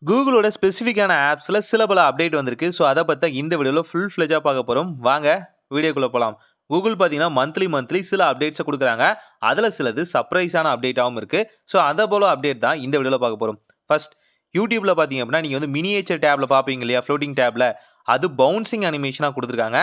கூகுளோட ஸ்பெசிஃபிக்கான ஆப்ஸ்ல சில பல அப்டேட் வந்திருக்கு. ஸோ அத பத்தி தான் இந்த வீடியோல ஃபுல் ஃப்ளெட்ஜா பார்க்க போறோம். வாங்க வீடியோக்குள்ள போலாம். கூகுள் பார்த்தீங்கன்னா மந்த்லி சில அப்டேட்ஸ குடுக்குறாங்க. அதுல சிலது சர்ப்ரைஸான அப்டேட்டாவும் இருக்கு. ஸோ அத போல அப்டேட் தான் இந்த வீடியோல பார்க்க போறோம். ஃபர்ஸ்ட் YouTubeல பார்த்தீங்க அப்படின்னா, நீங்க வந்து மினியேச்சர் டேப்ல பார்ப்பீங்க இல்லையா? ஃப்ளோட்டிங் டேப்ல. அது பவுன்சிங் அனிமேஷனா குடுத்துருக்காங்க.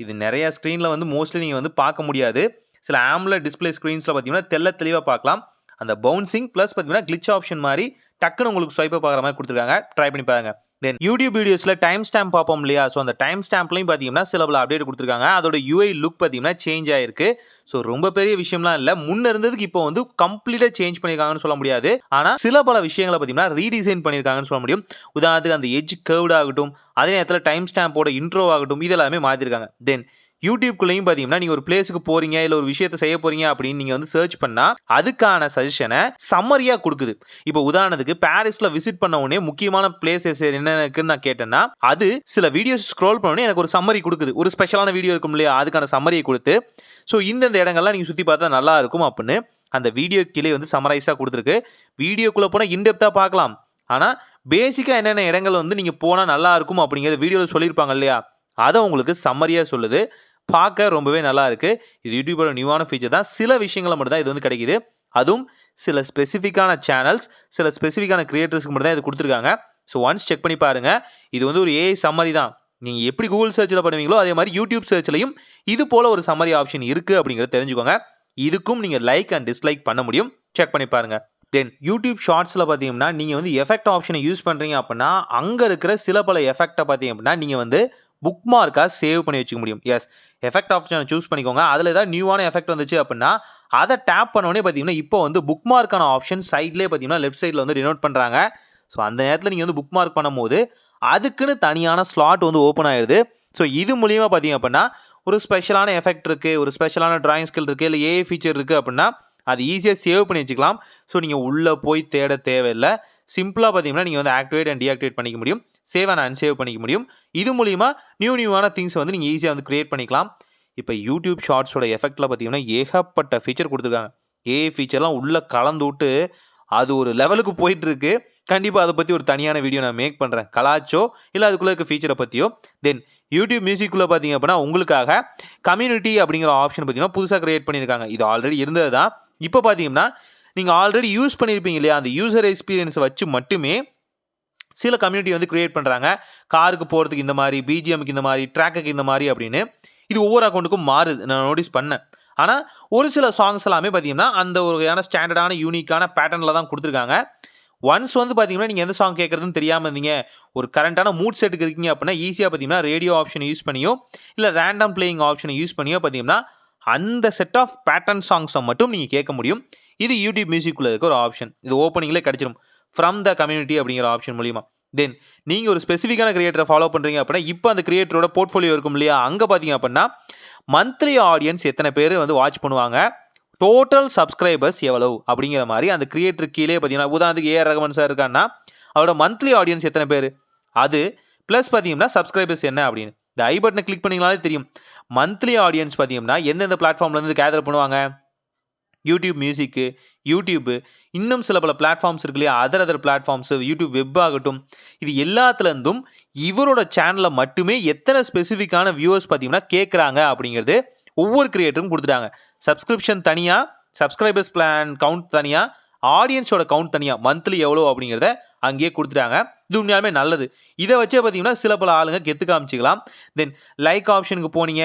இது நெறைய ஸ்க்ரீன்ல வந்து மோஸ்ட்லி நீங்க வந்து பார்க்க முடியாது. சில AMOLED டிஸ்ப்ளே ஸ்க்ரீன்ஸ்ல பார்த்தீங்கன்னா, தெளிவா பார்க்கலாம். அந்த பவுன்சிங் பிளஸ் பார்த்தீங்கன்னா, கிளிட்ச் ஆப்ஷன் மாரி டக்குனு உங்களுக்கு ஸ்வைப்பா பார்க்குற மாரி குடுத்துருக்காங்க. ட்ரை பண்ணி பாருங்க. தென் YouTube வீடியோஸ்ல டைம் ஸ்டாம்ப் பார்ப்போம் இல்லையா? ஸோ அந்த டைம் ஸ்டாம்ப்லயும் பார்த்தீங்கன்னா, சில பல அப்டேட் குடுத்துருக்காங்க. அதோட UI லுக் பார்த்தீங்கன்னா, சேஞ்ச் ஆயிருக்கு. ஸோ ரொம்ப பெரிய விஷயம்லாம் இல்ல. முன்ன இருந்ததுக்கு இப்போ வந்து கம்ப்ளீட்டா சேஞ்ச் பண்ணியிருக்காங்கன்னு சொல்ல முடியாது. ஆனா சில பல விஷயங்கள பார்த்தீங்கன்னா, ரீடிசைன் பண்ணியிருக்காங்கன்னு சொல்ல முடியும். உதாரணத்துக்கு அந்த எட்ஜ் கர்வ்ட் ஆகட்டும், அதே நேரத்தில டைம் ஸ்டாம்போட இன்ட்ரோ ஆகட்டும், இது எல்லாமே மாத்திருக்காங்க. தென் YouTubeக்குள்ளேயும் பார்த்தீங்கன்னா, நீங்க ஒரு பிளேஸ்க்கு போறீங்க, இல்ல ஒரு விஷயத்த செய்ய போறீங்க அப்படின்னு நீங்க வந்து சர்ச் பண்ணா, அதுக்கான சஜஷன சம்மரியா குடுக்குது. இப்போ உதாரணத்துக்கு பாரிஸ்ல விசிட் பண்ண உடனே முக்கியமான பிளேஸஸ் என்ன இருக்குன்னு நான் கேட்டேன்னா, அது சில வீடியோஸ் ஸ்க்ரோல் பண்ண உடனே எனக்கு ஒரு சம்மரி குடுக்குது. ஒரு ஸ்பெஷலான வீடியோ இருக்கும் இல்லையா? அதுக்கான சம்மரிய குடுத்து, ஸோ இந்தந்த இடங்கள்லாம் நீங்க சுத்தி பார்த்தா நல்லா இருக்கும் அப்படின்னு அந்த வீடியோ கீழே வந்து சம்மரைஸா குடுத்துருக்கு. வீடியோக்குள்ள போனா இன் டெப்த்தா பார்க்கலாம். ஆனா பேசிக்கா என்னென்ன இடங்கள் வந்து நீங்க போனா நல்லா இருக்கும் அப்படிங்கிறத வீடியோல சொல்லியிருப்பாங்க இல்லையா? அத உங்களுக்கு சம்மரியா சொல்லுது. பார்க்க ரொம்பவே நல்லா இருக்கு. இது YouTubeோட நியூவான ஃபீச்சர் தான். சில விஷயங்கள மட்டும் தான் இது வந்து கிடைக்குது. அதுவும் சில ஸ்பெசிஃபிக்கான சேனல்ஸ், சில ஸ்பெசிஃபிக்கான கிரியேட்டர்ஸ்க்கு மட்டும் தான் இது குடுத்துருக்காங்க. ஸோ ஒன்ஸ் செக் பண்ணி பாருங்க. இது வந்து ஒரு AI சம்மரி தான். நீங்க எப்படி Google சர்ச்ல பண்ணுவீங்களோ, அதே மாரி YouTube சர்ச்லயும் இது போல ஒரு சம்மரி ஆப்ஷன் இருக்கு அப்படிங்கிறத தெரிஞ்சுக்கோங்க. இதுக்கும் நீங்க லைக் அண்ட் டிஸ்லைக் பண்ண முடியும். செக் பண்ணி பாருங்க. தென் YouTube ஷார்ட்ஸ்ல பார்த்தீங்கன்னா, நீங்க வந்து எஃபெக்ட் ஆப்ஷன யூஸ் பண்றீங்க அப்படின்னா, அங்க இருக்கிற சில பல எஃபெக்ட்ட பார்த்தீங்க அப்படின்னா, நீங்க வந்து புக்மார்க்கா சேவ் பண்ணி வச்சுக்க முடியும். எஸ், எஃபெக்ட் ஆப்ஷன சூஸ் பண்ணிக்கோங்க. அதுல ஏதாவது நியூவான எஃபெக்ட் வந்துச்சு அப்படின்னா, அத டேப் பண்ண உடனே பார்த்தீங்கன்னா, இப்போ வந்து புக்மார்க்கான ஆப்ஷன் சைட்லயே பார்த்தீங்கன்னா, லெஃப்ட் சைட்ல வந்து டினோட் பண்றாங்க. ஸோ அந்த நேரத்துல நீங்க வந்து புக்மார்க் பண்ணும்போது, அதுக்குன்னு தனியான ஸ்லாட் வந்து ஓப்பன் ஆயிருது. ஸோ இது மூலியமா பார்த்தீங்க அப்படின்னா, ஒரு ஸ்பெஷலான எஃபெக்ட் இருக்கு, ஒரு ஸ்பெஷலான டிராயிங் ஸ்கில் இருக்கு, இல்ல AI ஃபீச்சர் இருக்கு அப்படின்னா, அது ஈஸியா சேவ் பண்ணி வச்சுக்கலாம். ஸோ நீங்க உள்ள போய் தேட தேவையில்ல. சிம்பிளா பார்த்தீங்கன்னா, நீங்க வந்து ஆக்டிவேட் அண்ட் டீஆக்டிவேட் பண்ணிக்க முடியும். சேவ் அண்ட் அன்சேவ் பண்ணிக்க முடியும். இது மூலியமா நியூவான திங்ஸ் வந்து நீங்க ஈஸியா வந்து கிரியேட் பண்ணிக்கலாம். இப்ப YouTube ஷார்ட்ஸோட எஃபெக்ட்ல பார்த்தீங்கன்னா, ஏகப்பட்ட ஃபீச்சர் குடுத்துருக்காங்க. AI ஃபீச்சர்லாம் உள்ள கலந்துவுட்டு, அது ஒரு லெவலுக்கு போயிட்டு இருக்கு. கண்டிப்பா அத பத்தி ஒரு தனியான வீடியோ நான் மேக் பண்றேன். கலாச்சோ, இல்ல அதுக்குள்ள இருக்க ஃபீச்சர பத்தியோ. தென் YouTube மியூசிக்குள்ள பார்த்தீங்க அப்படின்னா, உங்களுக்காக கம்யூனிட்டி அப்படிங்கிற ஆப்ஷன் பார்த்தீங்கன்னா, புதுசா கிரியேட் பண்ணியிருக்காங்க. இது ஆல்ரெடி இருந்தது தான். இப்ப பார்த்தீங்கன்னா, நீங்க ஆல்ரெடி யூஸ் பண்ணியிருப்பீங்க இல்லையா? அந்த யூசர் எக்ஸ்பீரியன்ஸ வச்சு மட்டுமே சில கம்யூனிட்டி வந்து கிரியேட் பண்றாங்க. காருக்கு போறதுக்கு இந்த மாரி, பிஜிஎம்க்கு இந்த மாரி, ட்ராக்குக்கு இந்த மாரி அப்படின்னு. இது ஒவ்வொரு அக்கவுண்ட்டுக்கும் மாறுது. நான் நோட்டீஸ் பண்ணேன். ஆனா, ஒரு சில சாங்ஸ் எல்லாமே பார்த்தீங்கன்னா, அந்த ஒரு வகையான ஸ்டாண்டர்டான யூனிக்கான பேட்டர்ன்ல தான் குடுத்துருக்காங்க. ஒன்ஸ் வந்து பார்த்தீங்கன்னா, நீங்க எந்த சாங் கேட்கறதுன்னு தெரியாம இருந்தீங்க. ஒரு கரண்ட்டான மூட் செட்டுக்கு இருக்கீங்க அப்படின்னா, ஈஸியா பார்த்தீங்கன்னா, ரேடியோ ஆப்ஷன யூஸ் பண்ணியோ, இல்ல ரேண்டம் பிளேயிங் ஆப்ஷன யூஸ் பண்ணியோ பார்த்தீங்கன்னா, அந்த செட் ஆஃப் பேட்டர்ன் சாங்ஸ மட்டும் நீங்க கேட்க முடியும். இது YouTube மியூசிக்குள்ள இருக்க ஒரு ஆப்ஷன். இது ஓப்பனிங்லே கிடைச்சிரும். ஃப்ரம் த கம்யூனிட்டி அப்படிங்கிற ஆப்ஷன் மூலியமா. தென் நீங்க ஒரு ஸ்பெசிஃபிக்கான கிரியேட்டர ஃபாலோ பண்றீங்க அப்படின்னா, இப்ப அந்த கிரியேட்டரோட போர்ட்ஃபோலியோ இருக்கும் இல்லையா? அங்க பார்த்தீங்க அப்படின்னா, மந்த்லி ஆடியன்ஸ் எத்தன பேரு வந்து வாட்ச் பண்ணுவாங்க? டோட்டல் சப்ஸ்கிரைபர்ஸ் எவ்வளவு? அப்படிங்கிற மாரி அந்த கிரியேட்டர் கீழயே பார்த்தீங்கன்னா, உதாரணத்துக்கு ஏஆர் ரகுமான் சார் இருக்காருன்னா, அவரோட மந்த்லி ஆடியன்ஸ் எத்தன பேரு? அது பிளஸ் பார்த்தீங்கன்னா, சப்ஸ்கிரைபர்ஸ் என்ன அப்படின்னு. இந்த ஐ பட்டன கிளிக் பண்ணீங்கனாலே தெரியும். மந்த்லி ஆடியன்ஸ் பார்த்தீங்கன்னா, எந்தெந்த பிளாட்ஃபார்ம்ல இருந்து கேதர் பண்ணுவாங்க? YouTube மியூசிக்கு, YouTube இன்னும் சில பல பிளாட்ஃபார்ம்ஸ் இருக்கு இல்லையா? அதர் பிளாட்ஃபார்ம்ஸ் YouTube வெப் ஆகட்டும். இது எல்லாத்துலருந்தும் இவரோட சேனல்ல மட்டுமே எத்தன ஸ்பெசிஃபிக்கான வியூவர்ஸ் பார்த்தீங்கன்னா கேட்குறாங்க அப்படிங்கிறது ஒவ்வொரு கிரியேட்டரும் குடுத்துட்டாங்க. சப்ஸ்கிரிப்ஷன் தனியா, சப்ஸ்கிரைபர்ஸ் பிளான் கவுண்ட் தனியா, ஆடியன்ஸோட கவுண்ட் தனியா, மந்த்லி எவ்வளோ அப்படிங்கிறத அங்கேயே குடுத்துட்டாங்க. இது உண்மையாலுமே நல்லது. இத வச்சே பார்த்தீங்கன்னா, சில பல ஆளுங்க கெத்து காமிச்சுக்கலாம். தென் லைக் ஆப்ஷனுக்கு போனீங்க.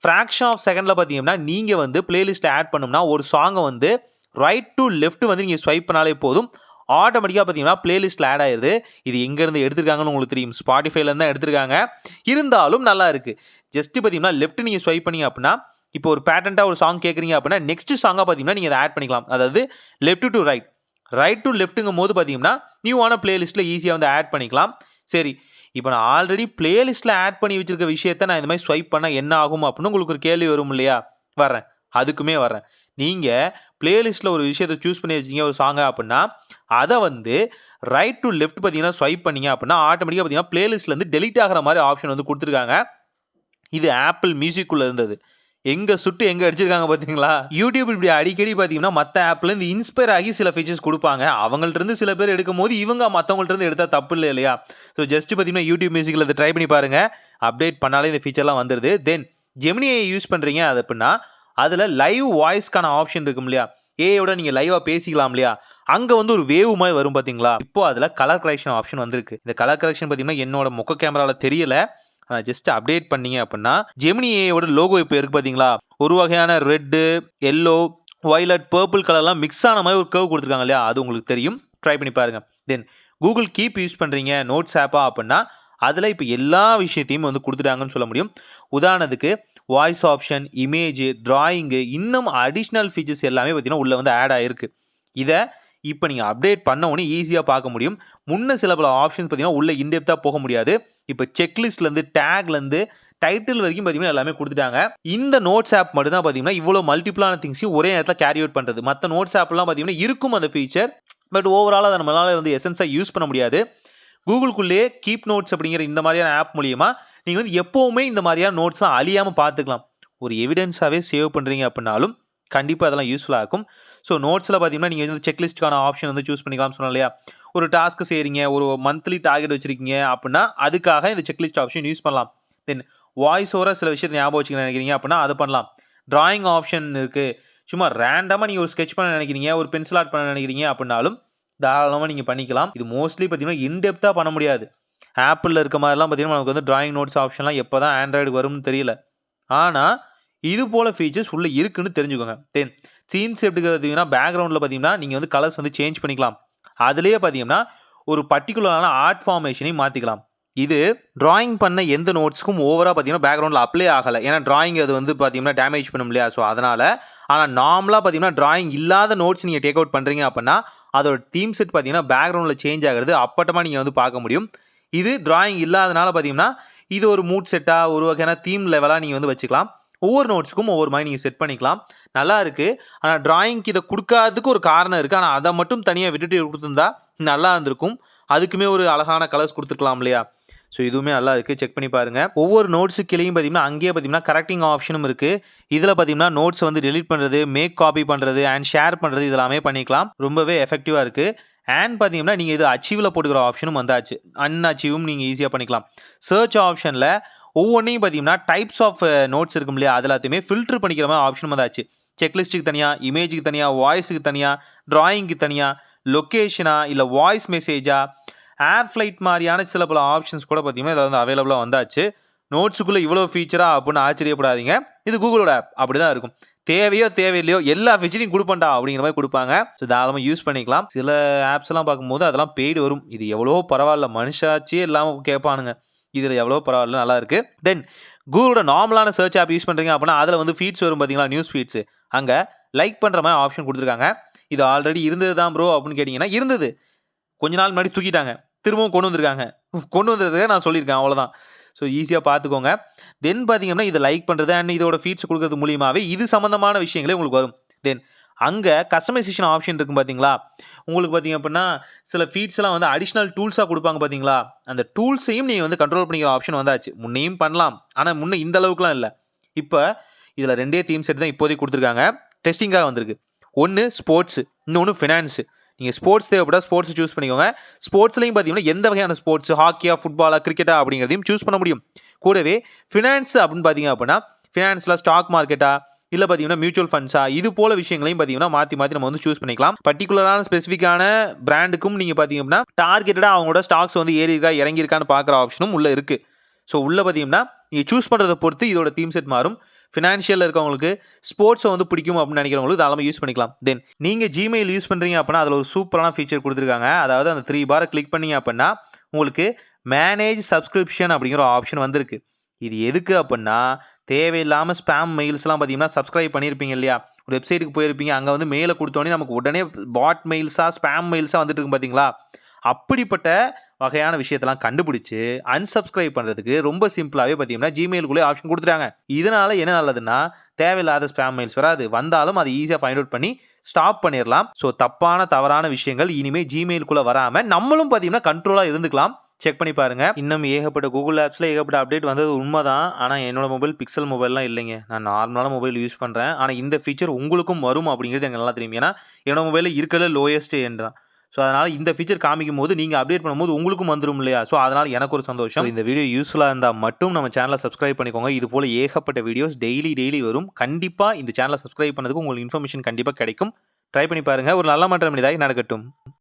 ஃபிராக்ஷன் ஆஃப் செகண்ட்ல பார்த்தீங்கன்னா, நீங்க வந்து பிளேலிஸ்ட் ஆட் பண்ணணும்னா, ஒரு சாங்க வந்து ரைட் டூ லெஃப்ட் வந்து நீங்க ஸ்வைப் பண்ணாலே போதும். ஆட்டோமேட்டிக்கா பார்த்தீங்கன்னா, பிளேலிஸ்ட்ல ஆட் ஆயிருது. இது எங்கேருந்து எடுத்திருக்காங்கன்னு உங்களுக்கு தெரியும். Spotifyல இருந்து தான் எடுத்திருக்காங்க. இருந்தாலும் நல்லா இருக்கு. ஜஸ்ட் பார்த்தீங்கன்னா, லெஃப்ட் நீங்க ஸ்வைப் பண்ணீங்க அப்படின்னா, இப்போ ஒரு பேட்டர்ன்ட்டா ஒரு சாங் கேட்குறீங்க அப்படின்னா, நெக்ஸ்ட் சாங்கா பார்த்தீங்கன்னா, நீங்க அத ஆட் பண்ணிக்கலாம். அதாவது left to right. Right to லெஃப்ட்ங்கும்போது பார்த்தீங்கன்னா, நியூவான பிளேலிஸ்ட்ல ஈஸியா வந்து ஆட் பண்ணிக்கலாம். சரி, இப்ப நான் ஆல்ரெடி பிளேலிஸ்ட்ல ஆட் பண்ணி வச்சிருக்க விஷயத்த நான் இந்த மாரி ஸ்வைப் பண்ணா என்ன ஆகும் அப்படின்னு உங்களுக்கு ஒரு கேள்வி வரும் இல்லையா? வர்றேன். அதுக்குமே வர்றேன். நீங்க பிளேலிஸ்ட்ல ஒரு விஷயத்த சூஸ் பண்ணி வச்சீங்க ஒரு சாங்கா அப்படின்னா, அத வந்து ரைட் டூ லெஃப்ட் பார்த்தீங்கன்னா, ஸ்வைப் பண்ணீங்க அப்படின்னா, ஆட்டோமேட்டிக்கா பார்த்தீங்கன்னா, பிளேலிஸ்ட்ல இருந்து டெலீட் ஆகுற மாரி ஆப்ஷன் வந்து குடுத்துருக்காங்க. இது ஆப்பிள் மியூசிக்குள்ள இருந்தது. எங்க சுட்டு எங்க அடிச்சிருக்காங்க பார்த்தீங்களா? யூடியூப் இப்படி அடிக்கடி பார்த்தீங்கன்னா, மத்த ஆப்ல இருந்து இன்ஸ்பயர் ஆகி சில ஃபீச்சர்ஸ் குடுப்பாங்க. அவங்கள்ட்ட இருந்து சில பேர் எடுக்கும்போது, இவங்க மத்தவங்கள்ட்ட இருந்து எடுத்தா தப்பு இல்ல இல்லையா? ஸோ ஜஸ்ட் பார்த்தீங்கன்னா, யூடியூப் மியூசிக்ல இத ட்ரை பண்ணி பாருங்க. அப்டேட் பண்ணாலே இந்த ஃபீச்சர்லாம் வந்துருது. தென் ஜெமினி ஏஐ யூஸ் பண்றீங்க அது அப்டின்னா, அதுல லைவ் வாய்ஸ்க்கான ஆப்ஷன் இருக்கும் இல்லையா? ஏஐயோட நீங்க லைவா பேசிக்கலாம் இல்லையா? அங்க வந்து ஒரு வேவ் மாரி வரும் பார்த்தீங்களா? இப்போ அதுல கலர் கரெக்ஷன் ஆப்ஷன் வந்திருக்கு. இந்த கலர் கரெக்ஷன் பார்த்தீங்கன்னா, என்னோட மொக்க கேமரால தெரியல. ஜஸ்ட் அப்டேட் பண்ணீங்க அப்படின்னா, ஜெமினி ஏஐயோட லோகோ இப்போ இருக்கு பார்த்தீங்களா? ஒரு வகையான ரெட்டு, எல்லோ, வயலட், பர்பிள் கலர்லாம் மிக்ஸ் ஆன மாதிரி ஒரு கர்வ் குடுத்துருக்காங்க இல்லையா? அது உங்களுக்கு தெரியும். ட்ரை பண்ணி பாருங்க. தென் கூகுள் கீப் யூஸ் பண்றீங்க, நோட்ஸ் ஆப்பா அப்படின்னா, அதுல இப்போ எல்லா விஷயத்தையும் வந்து குடுத்துட்டாங்கன்னு சொல்ல முடியும். உதாரணத்துக்கு வாய்ஸ் ஆப்ஷன், இமேஜ், டிராயிங் இன்னும் அடிஷனல் ஃபீச்சர்ஸ் எல்லாமே பார்த்தீங்கன்னா, உள்ள வந்து ஆட் ஆயிருக்கு. இத இப்ப நீங்க அப்டேட் பண்ண உடனே ஈஸியா பார்க்க முடியும். முன்ன சில பல ஆப்ஷன்ஸ் பார்த்தீங்கன்னா, உள்ள இன் டெப்த்தா போக முடியாது. இப்ப செக்லிஸ்ட்லேருந்து, டேக்லேருந்து, டைட்டில் வரைக்கும் பார்த்தீங்கன்னா, எல்லாமே குடுத்துட்டாங்க. இந்த நோட்ஸ் ஆப் மட்டும் தான் பார்த்தீங்கன்னா, இவ்வளோ மல்டிபிளான திங்ஸையும் ஒரே நேரத்தில கேரி அவுட் பண்றது. மத்த நோட்ஸ் ஆப்லாம் பார்த்தீங்கன்னா, இருக்கும் அந்த ஃபீச்சர். பட் ஓவராலா அத நம்மளால வந்து எசன்ஸா யூஸ் பண்ண முடியாது. கூகுள்குள்ளேயே கீப் நோட்ஸ் அப்படிங்கிற இந்த மாதிரியான ஆப் மூலியமா, நீங்க வந்து எப்பவுமே இந்த மாதிரியான நோட்ஸ்லாம் அழியாம பார்த்துக்கலாம். ஒரு எவிடன்ஸாவே சேவ் பண்றீங்க அப்படின்னாலும், கண்டிப்பா அதெல்லாம் யூஸ்ஃபுல்லா இருக்கும். ஸோ நோட்ஸ்ல பார்த்தீங்கன்னா, நீங்க வந்து செக்லிஸ்ட்க்கான ஆப்ஷன் வந்து சூஸ் பண்ணிக்கலாம்னு சொன்னேன் இல்லையா? ஒரு டாஸ்க் செய்றீங்க, ஒரு மந்த்லி டார்கெட் வச்சிருக்கீங்க அப்படின்னா, அதுக்காக இந்த செக்லிஸ்ட் ஆப்ஷன் யூஸ் பண்ணலாம். தென் வாய்ஸ் ஓவரா சில விஷயத்த ஞாபகம் வச்சுக்க நினைக்கிறீங்க அப்படின்னா, அது பண்ணலாம். டிராயிங் ஆப்ஷன் இருக்கு. சும்மா ரேண்டமா நீங்க ஒரு ஸ்கெட்ச் பண்ண நினைக்கிறீங்க, ஒரு பென்சில் ஆர்ட் பண்ண நினைக்கிறீங்க அப்படின்னாலும், தாராளமா நீங்க பண்ணிக்கலாம். இது மோஸ்ட்லி பார்த்தீங்கன்னா, இன் டெப்த்தா பண்ண முடியாது. ஆப்பிள்ல இருக்க மாரிலாம் பார்த்தீங்கன்னா, நமக்கு வந்து டிராயிங் நோட்ஸ் ஆப்ஷன்லாம் எப்பதான் ஆண்ட்ராய்டுக்கு வரும்னு தெரியல. ஆனா, இது போல ஃபீச்சர்ஸ் உள்ள இருக்குன்னு தெரிஞ்சுக்கோங்க. தென் சீன்ஸ் எப்படி பார்த்தீங்கன்னா, பேக்கிரவுண்ட்ல பார்த்தீங்கன்னா, நீங்க வந்து கலர்ஸ் வந்து சேஞ்ச் பண்ணிக்கலாம். அதிலேயே பார்த்தீங்கன்னா, ஒரு பர்ட்டிகுலரான ஆர்ட் ஃபார்மேஷனையும் மாத்திக்கலாம். இது டிராயிங் பண்ண எந்த நோட்ஸ்க்கும் ஓவரா பார்த்தீங்கன்னா, பேக்கிரவுண்ட்ல அப்ளை ஆகல. ஏன்னா, டிராயிங் அது வந்து பார்த்தீங்கன்னா, டேமேஜ் பண்ணும் இல்லையா? ஸோ, அதனால. ஆனா, நார்மலா பார்த்தீங்கன்னா, டிராயிங் இல்லாத நோட்ஸ் நீங்க டேக் அவுட் பண்றீங்க அப்படின்னா, அதோட தீம் செட் பார்த்தீங்கன்னா, பேக்கிரவுண்ட்ல சேஞ்ச் ஆகுறது அப்பட்டமா நீங்க வந்து பார்க்க முடியும். இது டிராயிங் இல்லாதனால பார்த்தீங்கன்னா, இது ஒரு மூட் செட்டா, ஒரு வகையான தீம் லெவலா நீங்க வந்து வச்சுக்கலாம். ஒவ்வொரு நோட்ஸ்க்கும் ஒவ்வொரு மாரி நீங்க செட் பண்ணிக்கலாம். நல்லா இருக்கு. ஆனா டிராயிங்க்கு இத குடுக்காததுக்கு ஒரு காரணம் இருக்கு. ஆனா அத மட்டும் தனியா விட்டுட்டு குடுத்திருந்தா நல்லா இருந்திருக்கும். அதுக்குமே ஒரு அழகான கலர்ஸ் குடுத்துருக்கலாம் இல்லையா? ஸோ இதுவுமே நல்லா இருக்கு. செக் பண்ணி பாருங்க. ஒவ்வொரு நோட்ஸு கீழயும் பார்த்தீங்கன்னா, அங்கேயே பார்த்தீங்கன்னா கரெக்டிங் ஆப்ஷனும் இருக்கு. இதுல பார்த்தீங்கன்னா, நோட்ஸ வந்து டெலீட் பண்றது, மேக் காப்பி பண்றது அண்ட் ஷேர் பண்றது இது எல்லாமே பண்ணிக்கலாம். ரொம்பவே எஃபெக்டிவா இருக்கு. அண்ட் பார்த்தீங்கன்னா, நீங்க இது அச்சீவ்ல போட்டுக்கிற ஆப்ஷனும் வந்தாச்சு. அன்அச்சீவும் நீங்க ஈஸியா பண்ணிக்கலாம். சர்ச் ஆப்ஷன்ல ஒவ்வொன்னையும் பார்த்தீங்கன்னா, டைப்ஸ் ஆஃப் நோட்ஸ் இருக்கும் இல்லையா? அது எல்லாத்தையுமே ஃபில்டர் பண்ணிக்கிற மாரி ஆப்ஷன் வந்தாச்சு. செக்லிஸ்ட்டுக்கு தனியா, இமேஜுக்கு தனியா, வாய்ஸுக்கு தனியா, டிராயிங்க்கு தனியா, லொகேஷனா, இல்ல வாய்ஸ் மெசேஜா, ஏர் ஃப்ளைட் மாரியான சில பல ஆப்ஷன்ஸ் கூட பார்த்தீங்கன்னா, இதுல வந்து அவைலபிளா வந்தாச்சு. நோட்ஸுக்குள்ள இவ்வளோ ஃபீச்சரா அப்படின்னு ஆச்சரியப்படாதீங்க. இது கூகுளோட ஆப். அப்படிதான் இருக்கும். தேவையோ, தேவையில்லையோ எல்லா ஃபீச்சரையும் குடுப்பேன்டா அப்படிங்கிற மாரி குடுப்பாங்க. ஸோ தாராளமா யூஸ் பண்ணிக்கலாம். சில ஆப்ஸ்லாம் பார்க்கும்போது அதெல்லாம் பெய்டு வரும். இது எவ்வளவோ பரவால்ல. மனுஷாட்சியே இல்லாம கேட்பானுங்க. இதுல எவ்வளவோ பரவால்ல. நல்லா இருக்கு. தென் கூகுளோட நார்மலான சர்ச் ஆப் யூஸ் பண்றீங்க அப்படின்னா, அதுல வந்து ஃபீட்ஸ் வரும் பார்த்தீங்களா? News feeds. அங்க லைக் பண்ற மாரி ஆப்ஷன் குடுத்துருக்காங்க. இது ஆல்ரெடி இருந்தது தான் ப்ரோ அப்படின்னு கேட்டீங்கன்னா, இருந்தது. கொஞ்ச நாள் முன்னாடி தூக்கிட்டாங்க. திரும்பவும் கொண்டு வந்திருக்காங்க. கொண்டு வந்தத நான் சொல்லியிருக்கேன் அவ்வளோதான். ஸோ ஈஸியா பார்த்துக்கோங்க. தென் பார்த்தீங்கன்னா, இத லைக் பண்றது அண்ட் இதோட ஃபீட்ஸ் குடுக்கறது மூலியமாவே இது சம்மந்தமான விஷயங்களே உங்களுக்கு வரும். தென் அங்க கஸ்டமைசேஷன் ஆப்ஷன் இருக்கும் பார்த்தீங்களா? உங்களுக்கு பார்த்தீங்க அப்படின்னா, சில ஃபீட்ஸ்லாம் வந்து அடிஷனல் டூல்ஸா குடுப்பாங்க பார்த்தீங்களா? அந்த டூல்ஸையும் நீங்க வந்து கண்ட்ரோல் பண்ணிக்கிற ஆப்ஷன் வந்தாச்சு. முன்னையும் பண்ணலாம். ஆனா முன்ன இந்த அளவுக்குலாம் இல்ல. இப்ப இதுல 2டே தீம் செட் தான் இப்போதைக்கு குடுத்துருக்காங்க. டெஸ்டிங்காக வந்திருக்கு. ஒண்ணு ஸ்போர்ட்ஸ், இன்னொன்னு ஃபினான்ஸ். நீங்க ஸ்போர்ட்ஸ் தேவைப்பட்டா ஸ்போர்ட்ஸ் சூஸ் பண்ணிக்கோங்க. ஸ்போர்ட்ஸ்லயும் பார்த்தீங்கன்னா, எந்த வகையான ஸ்போர்ட்ஸ் ஹாக்கியா, ஃபுட்பாலா, கிரிக்கெட்டா அப்படிங்கிறதையும் சூஸ் பண்ண முடியும். கூடவே ஃபினான்ஸ் அப்படின்னு பார்த்தீங்க அப்படின்னா, ஃபினான்ஸ்ல ஸ்டாக் மார்க்கெட்டா, இல்ல பார்த்தீங்கன்னா மியூச்சுவல் ஃபண்ட்ஸா இது போல விஷயங்களையும் பார்த்தீங்கன்னா, மாத்தி நம்ம வந்து சூஸ் பண்ணிக்கலாம். பர்ட்டிகுலரான ஸ்பெசிஃபிக்கான பிராண்டுக்கும் நீங்க பார்த்தீங்க அப்படின்னா, டார்கெட்டடா அவங்களோட ஸ்டாக்ஸ் வந்து ஏறியிருக்கா, இறங்கியிருக்கான்னு பார்க்குற ஆப்ஷனும் உள்ள இருக்கு. ஸோ உள்ள பார்த்தீங்கன்னா, நீங்க சூஸ் பண்றத பொறுத்து இதோட தீம் செட் மாறும். ஃபினான்ஷியல்ல இருக்கவங்களுக்கு ஸ்போர்ட்ஸை வந்து பிடிக்கும் அப்படின்னு நினைக்கிறவங்களுக்கு தாராளமா யூஸ் பண்ணிக்கலாம். தென் நீங்க Gmail யூஸ் பண்றீங்க அப்படின்னா, அதுல ஒரு சூப்பரான ஃபீச்சர் குடுத்துருக்காங்க. அதாவது அந்த 3 பார கிளிக் பண்ணீங்க அப்படின்னா, உங்களுக்கு மேனேஜ் சப்ஸ்கிரிப்ஷன் அப்படிங்கிற ஒரு ஆப்ஷன் வந்திருக்கு. இது எதுக்கு அப்படின்னா, தேவையில்லாம ஸ்பாம் மெயில்ஸ்லாம் பார்த்தீங்கன்னா, சப்ஸ்கிரைப் பண்ணியிருப்பீங்க இல்லையா? ஒரு வெப்சைட்டுக்கு போயிருப்பீங்க. அங்க வந்து மெயில குடுத்தோனே நமக்கு உடனே பாட் மெயில்ஸா, ஸ்பாம் மெயில்ஸா வந்துட்டு இருக்கும் பார்த்தீங்களா? அப்படிப்பட்ட வகையான விஷயத்தெல்லாம் கண்டுபிடிச்சு அன்சப்ஸ்கிரைப் பண்றதுக்கு ரொம்ப சிம்பிளாவே பார்த்தீங்கன்னா, Gmailக்குள்ளே ஆப்ஷன் குடுத்துட்டாங்க. இதனால என்ன நல்லதுன்னா, தேவையில்லாத ஸ்பாம் மெயில்ஸ் வராது. வந்தாலும் அதை ஈஸியா ஃபைண்ட் அவுட் பண்ணி ஸ்டாப் பண்ணிறலாம். ஸோ தவறான விஷயங்கள் இனிமே Gmailக்குள்ள வராம நம்மளும் பார்த்தீங்கன்னா, கண்ட்ரோலா இருந்துக்கலாம். செக் பண்ணி பாருங்க. இன்னும் ஏகப்பட்ட கூகுள் ஆப்ஸ்ல ஏகப்பட்ட அப்டேட் வந்தது உண்மதான். ஆனா என்னோட மொபைல் பிக்சல் மொபைல்லாம் இல்லைங்க. நான் நார்மலான மொபைல் யூஸ் பண்றேன். ஆனா இந்த ஃபீச்சர் உங்களுக்கும் வரும் அப்படிங்கிறது எனக்கு நல்லா தெரியும். ஏன்னா என்னோட மொபைல்ல இருக்கிறதுல லோயஸ்ட் எண்ட் தான். ஸோ அதனால இந்த ஃபீச்சர் காமிக்கும்போது நீங்க அப்டேட் பண்ணும்போது உங்களுக்கும் வந்துரும் இல்லையா? ஸோ அதனால எனக்கு ஒரு சந்தோஷம். இந்த வீடியோ யூஸ்ஃபுல்லா இருந்தா மட்டும் நம்ம சேனலை சப்ஸ்கிரைப் பண்ணிக்கோங்க. இது போல ஏகப்பட்ட வீடியோஸ் டெய்லி வரும். கண்டிப்பா இந்த சேனலை சப்ஸ்கிரைப் பண்ணதுக்கு உங்களுக்கு இன்ஃபர்மேஷன் கண்டிப்பா கிடைக்கும். ட்ரை பண்ணி பாருங்க. ஒரு நல்ல மாற்றம் இதாய் நடக்கட்டும்.